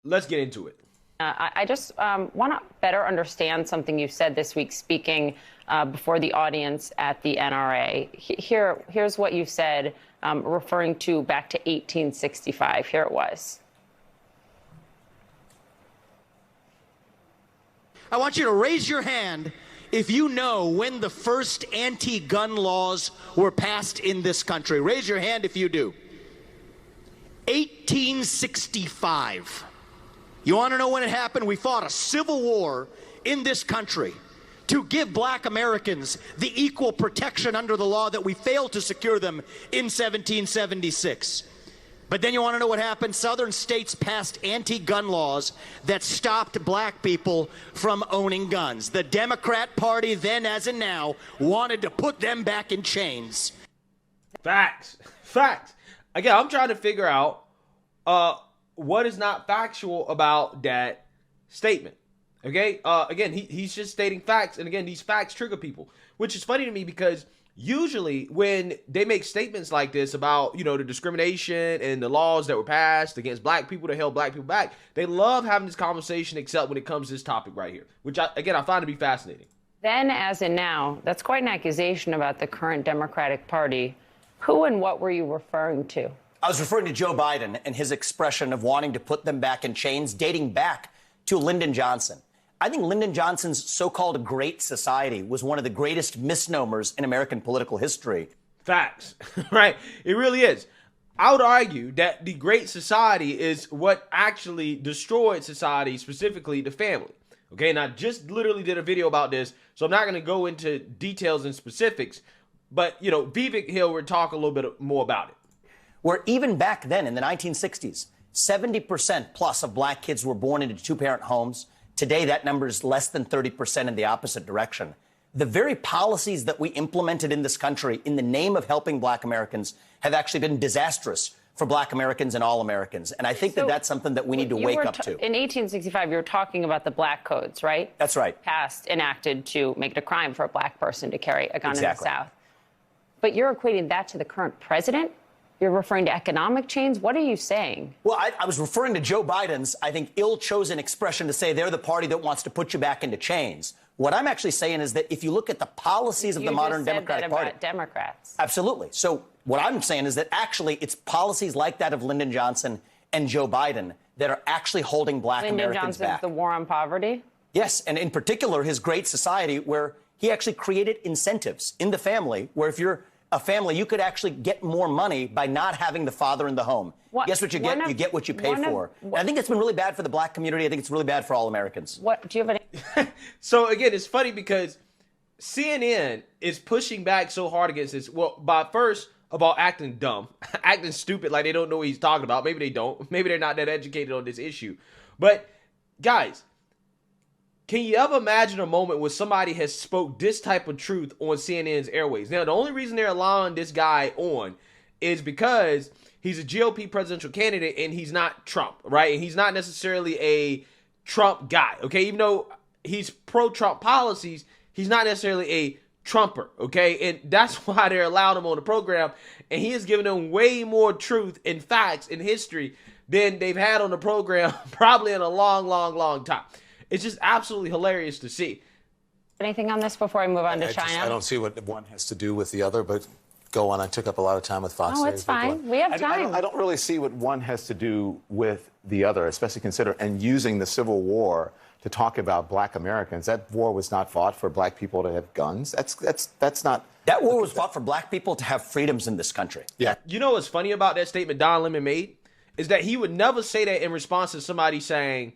Let's get into it. I just want to better understand something you said this week speaking before the audience at the NRA. Here's what you said, referring to back to 1865. Here it was. I want you to raise your hand if you know when the first anti-gun laws were passed in this country. Raise your hand if you do. 1865. You want to know when it happened? We fought a civil war in this country to give black Americans the equal protection under the law that we failed to secure them in 1776. But then you want to know what happened? Southern states passed anti-gun laws that stopped black people from owning guns. The Democrat Party then, as in now, wanted to put them back in chains. Facts. Facts. Again, I'm trying to figure out what is not factual about that statement. Okay? Again, he's just stating facts. And again, these facts trigger people, which is funny to me because usually when they make statements like this about, the discrimination and the laws that were passed against black people to held black people back, they love having this conversation except when it comes to this topic right here, which I find to be fascinating. Then, as in now, that's quite an accusation about the current Democratic Party. Who and what were you referring to? I was referring to Joe Biden and his expression of wanting to put them back in chains, dating back to Lyndon Johnson. I think Lyndon Johnson's so-called Great Society was one of the greatest misnomers in American political history. Facts, right? It really is. I would argue that the Great Society is what actually destroyed society, specifically the family. Okay, and I just literally did a video about this, so I'm not going to go into details and specifics, but, Vivek Hill would talk a little bit more about it. Where even back then in the 1960s, 70% plus of black kids were born into two-parent homes. Today, that number is less than 30% in the opposite direction. The very policies that we implemented in this country in the name of helping black Americans have actually been disastrous for black Americans and all Americans. And I think that that's something that we need to wake up to. In 1865, you were talking about the black codes, right? That's right. Passed, enacted to make it a crime for a black person to carry a gun in the South. But you're equating that to the current president? You're referring to economic chains? What are you saying? Well, I was referring to Joe Biden's, I think, ill-chosen expression to say they're the party that wants to put you back into chains. What I'm actually saying is that if you look at the policies of the modern Democratic Party... about Democrats. Absolutely. So what I'm saying is that actually it's policies like that of Lyndon Johnson and Joe Biden that are actually holding black Americans back. Lyndon Johnson's the war on poverty? Yes, and in particular, his Great Society, where he actually created incentives in the family, where if you're a family, you could actually get more money by not having the father in the home. Guess what you get? You get what you pay for. I think it's been really bad for the black community. I think it's really bad for all Americans. What do you have any? So again, it's funny because CNN is pushing back so hard against this. Well, by first of all, acting dumb, acting stupid, like they don't know what he's talking about. Maybe they don't. Maybe they're not that educated on this issue. But guys, can you ever imagine a moment where somebody has spoke this type of truth on CNN's airways? Now, the only reason they're allowing this guy on is because he's a GOP presidential candidate and he's not Trump, right? And he's not necessarily a Trump guy, okay? Even though he's pro-Trump policies, he's not necessarily a Trumper, okay? And that's why they're allowed him on the program. And he has given them way more truth and facts in history than they've had on the program probably in a long, long, long time. It's just absolutely hilarious to see. Anything on this before I move on to China? I don't see what one has to do with the other, but go on. I took up a lot of time with Fox. Oh, it's fine. We have time. I don't really see what one has to do with the other, especially consider and using the Civil War to talk about black Americans. That war was not fought for black people to have guns. That's not. That war was fought for black people to have freedoms in this country. Yeah. You know what's funny about that statement Don Lemon made? Is that he would never say that in response to somebody saying,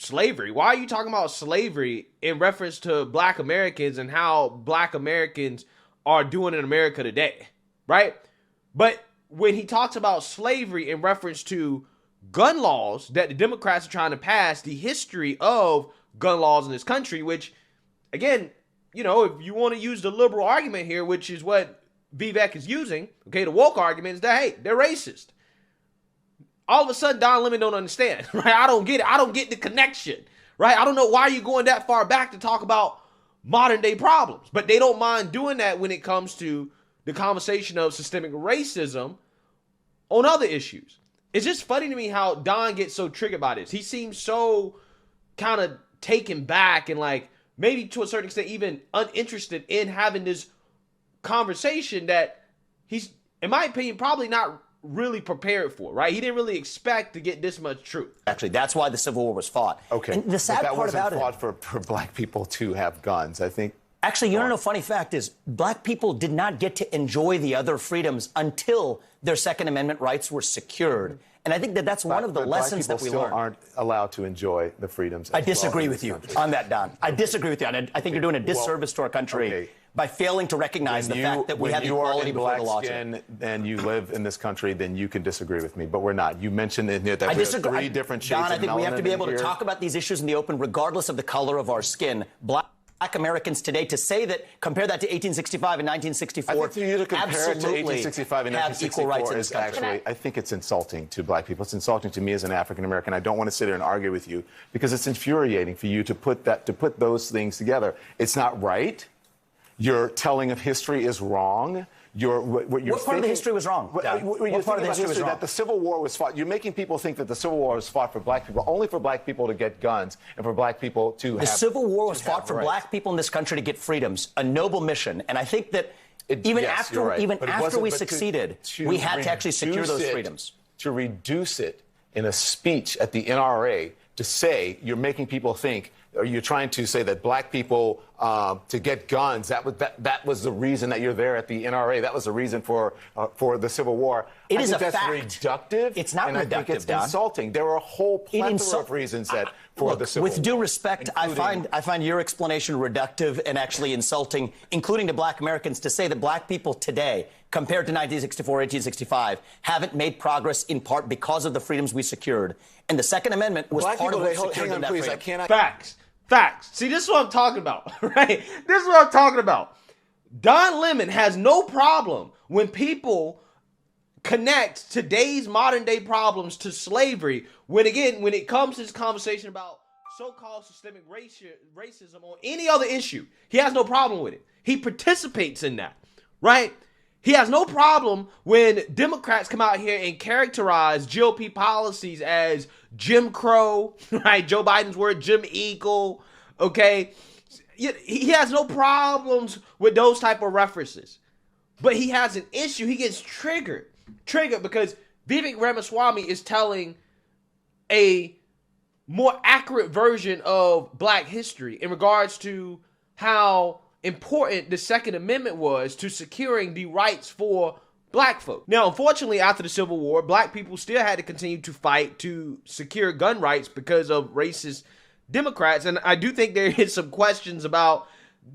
slavery. Why are you talking about slavery in reference to black Americans and how black Americans are doing in America today, right? But when he talks about slavery in reference to gun laws that the Democrats are trying to pass, the history of gun laws in this country, which, again, if you want to use the liberal argument here, which is what Vivek is using, okay, the woke argument is that, hey, they're racist. All of a sudden, Don Lemon don't understand, right? I don't get it. I don't get the connection, right? I don't know why you're going that far back to talk about modern day problems, but they don't mind doing that when it comes to the conversation of systemic racism on other issues. it's just funny to me how Don gets so triggered by this. He seems so kind of taken back and like maybe to a certain extent even uninterested in having this conversation that he's, in my opinion, probably not really prepared for, right? He didn't really expect to get this much truth. Actually, that's why the Civil War was fought. Okay. And the sad but that part wasn't about it. fought for black people to have guns. I think. Actually, you know, funny fact is, black people did not get to enjoy the other freedoms until their Second Amendment rights were secured. And I think that that's one of the lessons that we learned. Aren't allowed to enjoy the freedoms. I disagree with you on that, Don. I disagree with you. I think you're doing a disservice to our country by failing to recognize the fact that we have equality before the law. And you live in this country, then you can disagree with me. But we're not. You mentioned that we have three different shades of melanin. Don, I think we have to be able to here. talk about these issues in the open, regardless of the color of our skin. Black Americans today, to say that, compare that to 1865 and 1964, I think for you to compare it to 1865 and have equal rights 1964 in this is country. actually, I think it's insulting to black people. It's insulting to me as an African American. I don't want to sit here and argue with you because it's infuriating for you to put those things together. It's not right. Your telling of history is wrong. What part of the history was wrong? What part of the history was wrong? That the Civil War was fought. You're making people think that the Civil War was fought for black people, only for black people to get guns and for black people to have. The Civil War was fought for black people in this country to get freedoms, a noble mission. And I think that even after we succeeded, we had to actually secure those freedoms. To reduce it in a speech at the NRA to say you're making people think, or you're trying to say that black people to get guns, that was the reason that you're there at the NRA. That was the reason for the Civil War. It is a that's fact. Reductive. It's not and reductive, I think it's Don. insulting. There are a whole plethora of reasons that for the Civil War. With due respect, I find your explanation reductive and actually insulting, including to black Americans, to say that black people today, compared to 1964, 1865, haven't made progress in part because of the freedoms we secured. And the Second Amendment was part of what secured them that freedom. Facts. See, this is what I'm talking about, right? This is what I'm talking about. Don Lemon has no problem when people connect today's modern day problems to slavery. When it comes to this conversation about so-called systemic racism on any other issue, he has no problem with it. He participates in that, right? He has no problem when Democrats come out here and characterize GOP policies as Jim Crow, right? Joe Biden's word, Jim Eagle, okay? He has no problems with those type of references. But he has an issue. He gets triggered because Vivek Ramaswamy is telling a more accurate version of black history in regards to how important the Second Amendment was to securing the rights for black folk. Now, unfortunately, after the Civil War, black people still had to continue to fight to secure gun rights because of racist Democrats. And I do think there is some questions about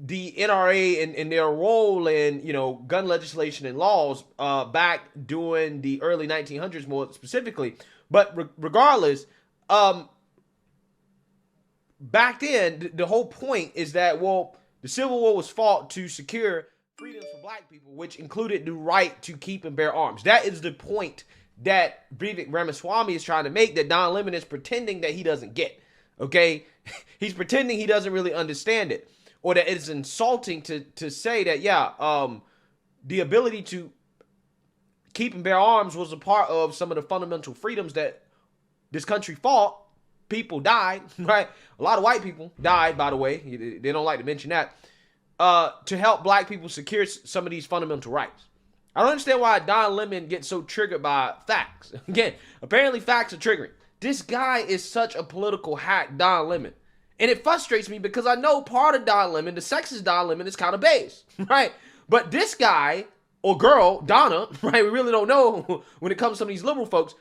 the NRA and their role in, gun legislation and laws back during the early 1900s more specifically. But regardless, back then, the whole point is that, the Civil War was fought to secure freedoms for black people, which included the right to keep and bear arms. That is the point that Vivek Ramaswamy is trying to make, that Don Lemon is pretending that he doesn't get. Okay? He's pretending he doesn't really understand it. Or that it's insulting to say that, the ability to keep and bear arms was a part of some of the fundamental freedoms that this country fought. People died, right? A lot of white people died, by the way. They don't like to mention that. To help black people secure some of these fundamental rights. I don't understand why Don Lemon gets so triggered by facts. Again, apparently facts are triggering. This guy is such a political hack, Don Lemon. And it frustrates me because I know part of Don Lemon, the sexist Don Lemon, is kind of base, right? But this guy, or girl, Donna, right? We really don't know when it comes to some of these liberal folks.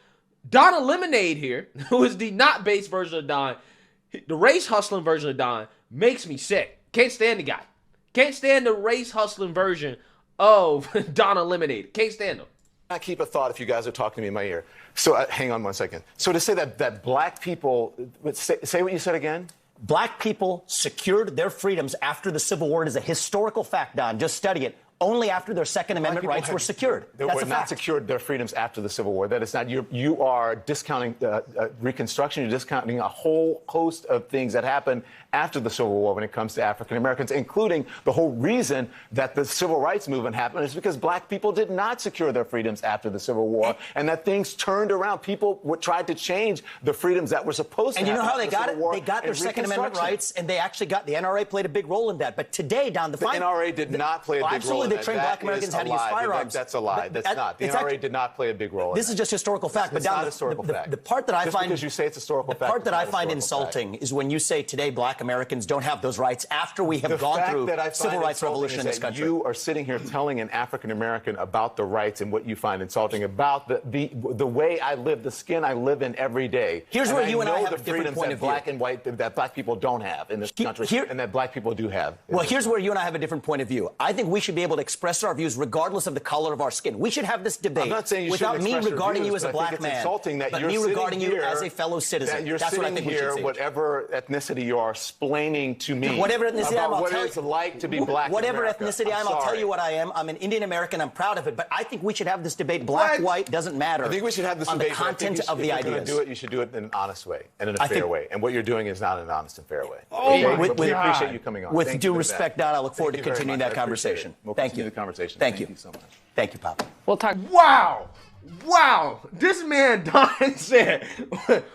Donna Lemonade here, who is the not base version of Don, the race hustling version of Don, makes me sick. Can't stand the guy. Can't stand the race hustling version of Donna Lemonade. Can't stand him. I keep a thought if you guys are talking to me in my ear. So hang on one second. So to say that black people, say what you said again. Black people secured their freedoms after the Civil War. It is a historical fact, Don. Just study it. only after their Second Amendment rights were secured. They That's were a not fact. secured their freedoms after the Civil War. That is not, you are discounting Reconstruction. You're discounting a whole host of things that happened after the Civil War when it comes to African Americans, including the whole reason that the Civil Rights Movement happened is because black people did not secure their freedoms after the Civil War, and that things turned around. People tried to change the freedoms that were supposed to And you know happen how they after the got Civil it? War They got their and Second Amendment Reconstruction. rights, and they actually got the NRA played a big role in that. But today, Don, the NRA did not play a big role absolutely, in they that. trained black Americans how to use firearms. That's a lie. But That's not. The NRA did not play a big role in This that. is just historical fact. It's but Don, not historical fact. The part that I Just find because you say it's historical the fact, part that it's I not find historical insulting is when you say today black Americans don't have those rights after we have The gone fact through that I find civil rights insulting revolution is in this that country. You are sitting here telling an African American about the rights and what you find insulting about the way I live, the skin I live in every day. Here's where you and I know have a the different freedoms point that of view. black and white that black people don't have in this country, and that black people do have. Well, here's where you and I have a different point of view. I think we should be able to express our views regardless of the color of our skin. We should have this debate I'm not saying you without shouldn't me express your regarding you views, as a but I think black it's man, insulting that but you're me sitting regarding you here, as a fellow citizen. That you're That's what I sitting think we should here, say. whatever ethnicity you are, explaining to me Whatever ethnicity I am, about I'll what tell it's you. like to be black in Whatever America. ethnicity I am, I'll tell sorry. you what I am. I'm an Indian American. I'm proud of it. But I think we should have this debate. Black, What? white, doesn't matter. I think we should have this on debate. the but I think content you should- of the if you're ideas. going to do it, you should do it in an honest way and in a I fair think- way. And what you're doing is not an honest and fair way. Oh, Okay? my But we God. appreciate you coming on. With Thank due you for respect, that. Don, I look forward to Thank you very continuing much. that I appreciate conversation. it. We'll Thank continue you. the conversation. Thank you. you so much. Thank you, Papa. We'll talk. Wow. Wow. This man, Don, said,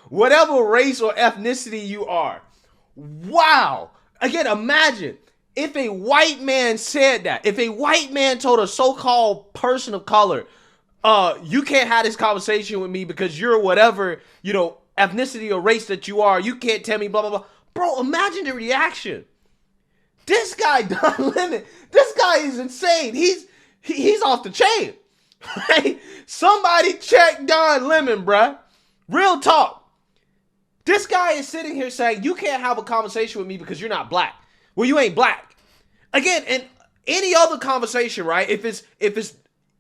whatever race or ethnicity you are. Wow. Again, imagine if a white man said that. If a white man told a so-called person of color, you can't have this conversation with me because you're whatever, ethnicity or race that you are. You can't tell me blah, blah, blah. Bro, imagine the reaction. This guy, Don Lemon, this guy is insane. He's off the chain. Right? Somebody check Don Lemon, bruh. Real talk. This guy is sitting here saying, you can't have a conversation with me because you're not black. Well, you ain't black. Again, in any other conversation, right? If it's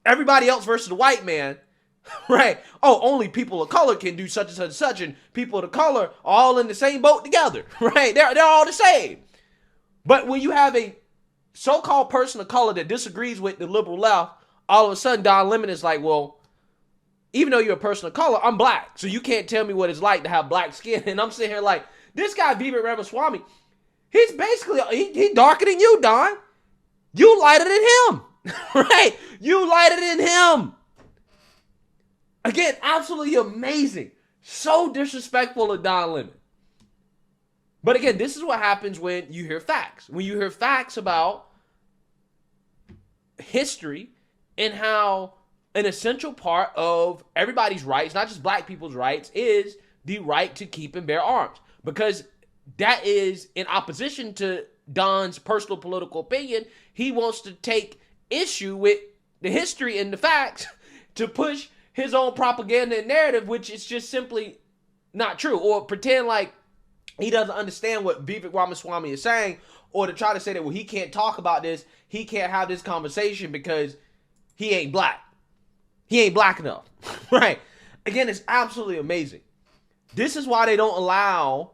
everybody else versus the white man, right? Oh, only people of color can do such and such and such, and people of color are all in the same boat together, right? They're all the same. But when you have a so-called person of color that disagrees with the liberal left, all of a sudden Don Lemon is like, well, even though you're a person of color, I'm black, so you can't tell me what it's like to have black skin. And I'm sitting here like, this guy Vivek Ramaswamy, he's basically he darker than you, Don. You lighter than him, right? You lighter than him. Again, absolutely amazing. So disrespectful of Don Lemon. But again, this is what happens when you hear facts. When you hear facts about history and how an essential part of everybody's rights, not just black people's rights, is the right to keep and bear arms. Because that is in opposition to Don's personal political opinion. He wants to take issue with the history and the facts to push his own propaganda and narrative, which is just simply not true. Or pretend like he doesn't understand what Vivek Ramaswamy is saying, or to try to say that, well, he can't talk about this, he can't have this conversation because he ain't black. He ain't black enough, right? Again, it's absolutely amazing. This is why they don't allow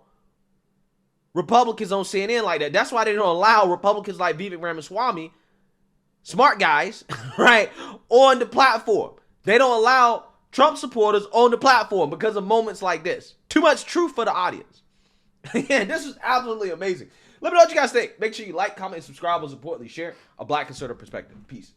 Republicans on CNN like that. That's why they don't allow Republicans like Vivek Ramaswamy, smart guys, right, on the platform. They don't allow Trump supporters on the platform because of moments like this. Too much truth for the audience. Again, this is absolutely amazing. Let me know what you guys think. Make sure you like, comment, and subscribe. Most importantly, share a black conservative perspective. Peace.